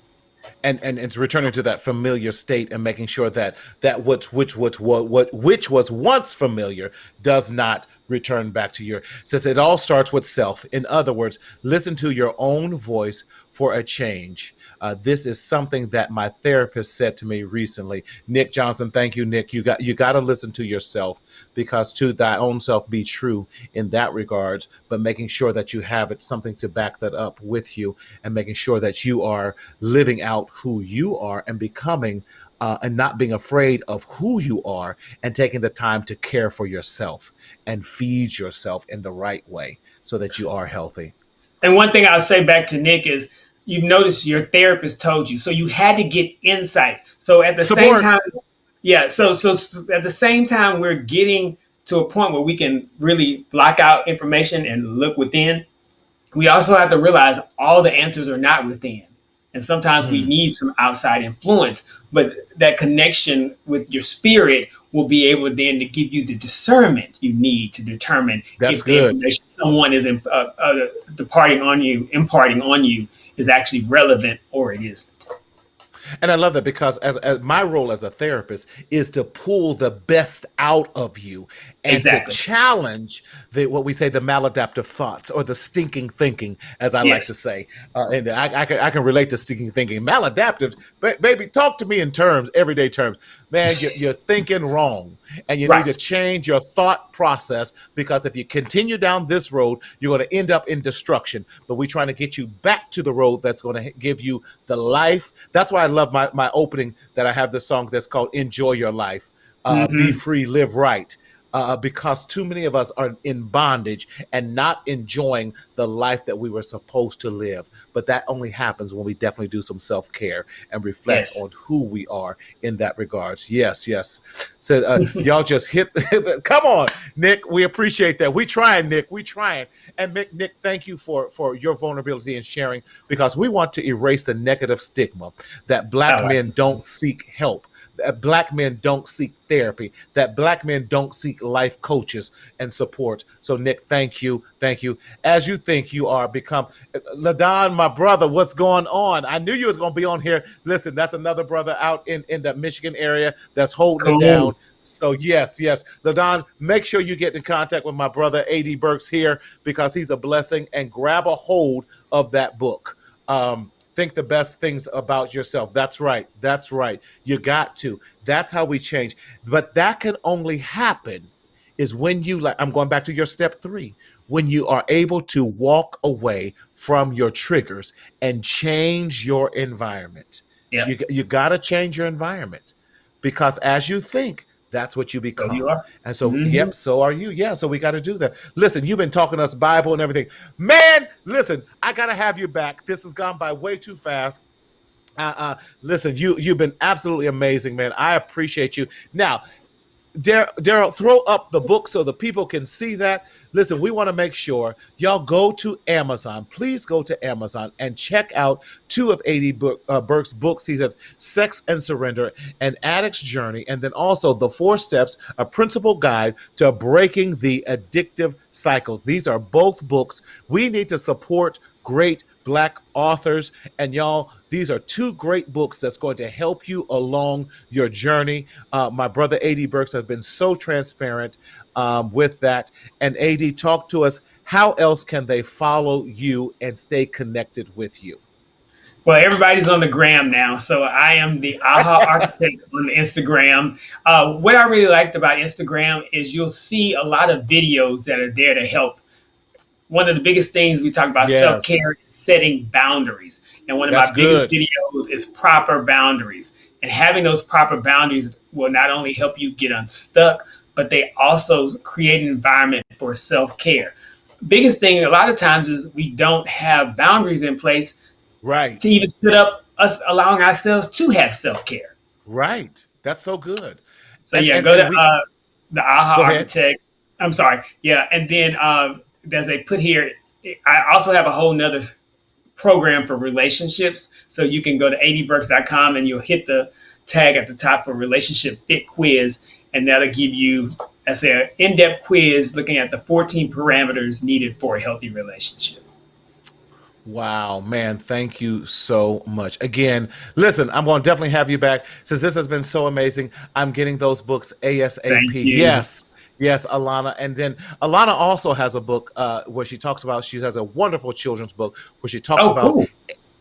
And it's returning to that familiar state and making sure that which was once familiar does not return back to your, since it all starts with self. In other words, listen to your own voice for a change. This is something that my therapist said to me recently. Nick Johnson, thank you, Nick. You got to listen to yourself, because to thy own self be true in that regards, but making sure that you have it something to back that up with you, and making sure that you are living out who you are and becoming and not being afraid of who you are, and taking the time to care for yourself and feed yourself in the right way so that you are healthy. And one thing I'll say back to Nick is, you notice your therapist told you, so you had to get insight. So at the same Support. time, yeah. So at the same time, we're getting to a point where we can really block out information and look within. We also have to realize all the answers are not within. And sometimes we Mm, need some outside influence, but that connection with your spirit will be able then to give you the discernment you need to determine that's if the good. information someone is imparting on you is actually relevant or it isn't. And I love that, because as my role as a therapist is to pull the best out of you and to Exactly. challenge what we say, the maladaptive thoughts, or the stinking thinking, as I like to Yes. say. And I can relate to stinking thinking. Maladaptive, baby, talk to me in terms, everyday terms. Man, you're thinking wrong, and you need to Right. change your thought process, because if you continue down this road, you're going to end up in destruction. But we're trying to get you back to the road that's going to give you the life. That's why I love my opening, that I have this song that's called Enjoy Your Life. Be Hmm. free, live right. Because too many of us are in bondage and not enjoying the life that we were supposed to live. But that only happens when we definitely do some self care and reflect Yes. on who we are in that regards. Yes, yes. So y'all just hit. Come on, Nick. We appreciate that. We trying, Nick. We trying. And Nick, thank you for your vulnerability and sharing, because we want to erase the negative stigma that I black like men to. don't seek help, that black men don't seek therapy, that black men don't seek life coaches and support. So, Nick, thank you. Thank you. As you think you are become Ladon, my brother, what's going on? I knew you was going to be on here. Listen, that's another brother out in the Michigan area that's holding it Cool. down. So yes, yes, Ladon, make sure you get in contact with my brother AD Burks here, because he's a blessing, and grab a hold of that book. Think the best things about yourself. That's right. That's right. You got to. That's how we change. But that can only happen is when you, like, I'm going back to your step 3, when you are able to walk away from your triggers and change your environment. Yep. You got to change your environment, because as you think, that's what you So you become. are. And so, Hmm. yep, so are you. Yeah, so we got to do that. Listen, you've been talking to us Bible and everything. Man, listen, I got to have you back. This has gone by way too fast. Listen, you've been absolutely amazing, man. I appreciate you. Now, Daryl, throw up the book so the people can see that. Listen, we want to make sure y'all go to Amazon. Please go to Amazon and check out 2 of Burks' books. He says Sex and Surrender, An Addict's Journey, and then also The 4 Steps, A Principal Guide to Breaking the Addictive Cycles. These are both books. We need to support great black authors, and y'all, these are 2 great books that's going to help you along your journey. My brother AD Burks has been so transparent with that. And AD, talk to us, how else can they follow you and stay connected with you? Well, everybody's on the gram now, so I am the AHA architect on Instagram. What I really liked about Instagram is you'll see a lot of videos that are there to help. One of the biggest things we talk about self Yes, care is setting boundaries. And one of that's my biggest good. videos is proper boundaries. And having those proper boundaries will not only help you get unstuck, but they also create an environment for self care. Biggest thing a lot of times is we don't have boundaries in place Right, to even set up us allowing ourselves to have self care. right. That's so good. So And yeah, and go to and we the AHA go ahead. Architect. I'm sorry. Yeah, and then as they put here, I also have a whole nother program for relationships. So you can go to adburks.com and you'll hit tag at the top for relationship fit quiz, and that'll give you, I say, an in-depth quiz looking at the 14 parameters needed for a healthy relationship. Wow, man, thank you so much. Again, listen, I'm going to definitely have you back since this has been so amazing. I'm getting those books ASAP. Thank you. Yes. Yes, Alana. And then Alana also has a book where she talks about, she has a wonderful children's book where she talks Oh, about cool.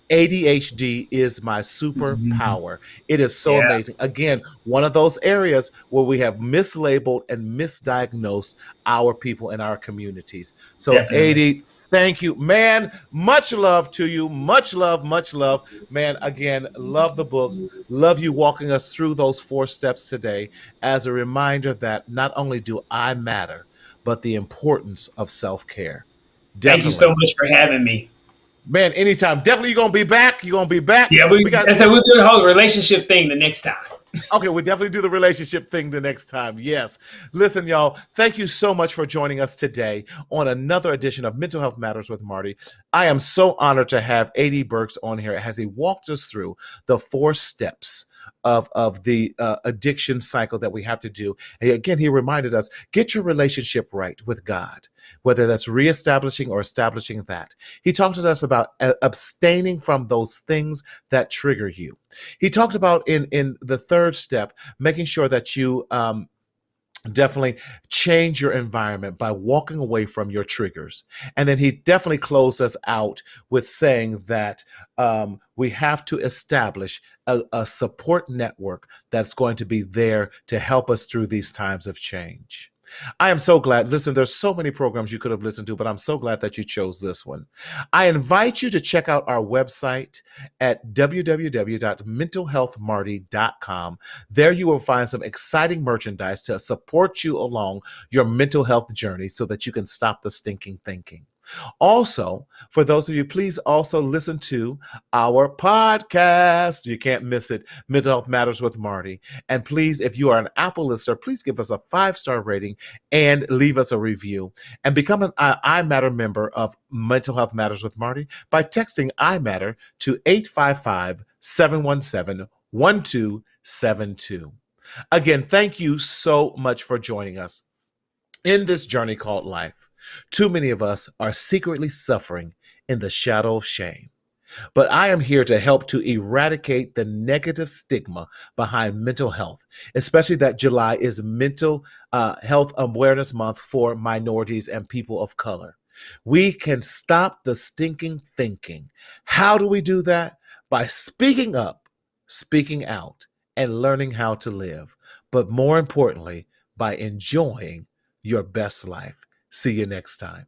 ADHD is my Mhm. superpower. It is so Yeah, amazing. Again, one of those areas where we have mislabeled and misdiagnosed our people in our communities. So, definitely. AD, thank you, man. Much love to you. Much love, much love, man. Again, love the books. Love you walking us through those 4 steps today as a reminder that not only do I matter, but the importance of self care. Thank you so Definitely. much for having me. Man, anytime. Definitely you're gonna be back. You're gonna be back. Yeah, We got so we'll do the whole relationship thing the next time. okay, we'll definitely do the relationship thing the next time. Yes. Listen, y'all, thank you so much for joining us today on another edition of Mental Health Matters with Marty. I am so honored to have AD Burks on here as he walked us through the 4 steps of the addiction cycle that we have to do. And again, he reminded us, get your relationship right with God, whether that's reestablishing or establishing that. He talked to us about abstaining from those things that trigger you. He talked about in the 3rd step, making sure that you definitely change your environment by walking away from your triggers. And then he definitely closed us out with saying that we have to establish a support network that's going to be there to help us through these times of change. I am so glad. Listen, there's so many programs you could have listened to, but I'm so glad that you chose this one. I invite you to check out our website at www.mentalhealthmarty.com. There you will find some exciting merchandise to support you along your mental health journey so that you can stop the stinking thinking. Also, for those of you, please also listen to our podcast. You can't miss it, Mental Health Matters with Marty. And please, if you are an Apple listener, please give us a 5-star rating and leave us a review. And become an iMatter member of Mental Health Matters with Marty by texting iMatter to 855-717-1272. Again, thank you so much for joining us in this journey called life. Too many of us are secretly suffering in the shadow of shame. But I am here to help to eradicate the negative stigma behind mental health, especially that July is Mental Health Awareness Month for minorities and people of color. We can stop the stinking thinking. How do we do that? By speaking up, speaking out, and learning how to live. But more importantly, by enjoying your best life. See you next time.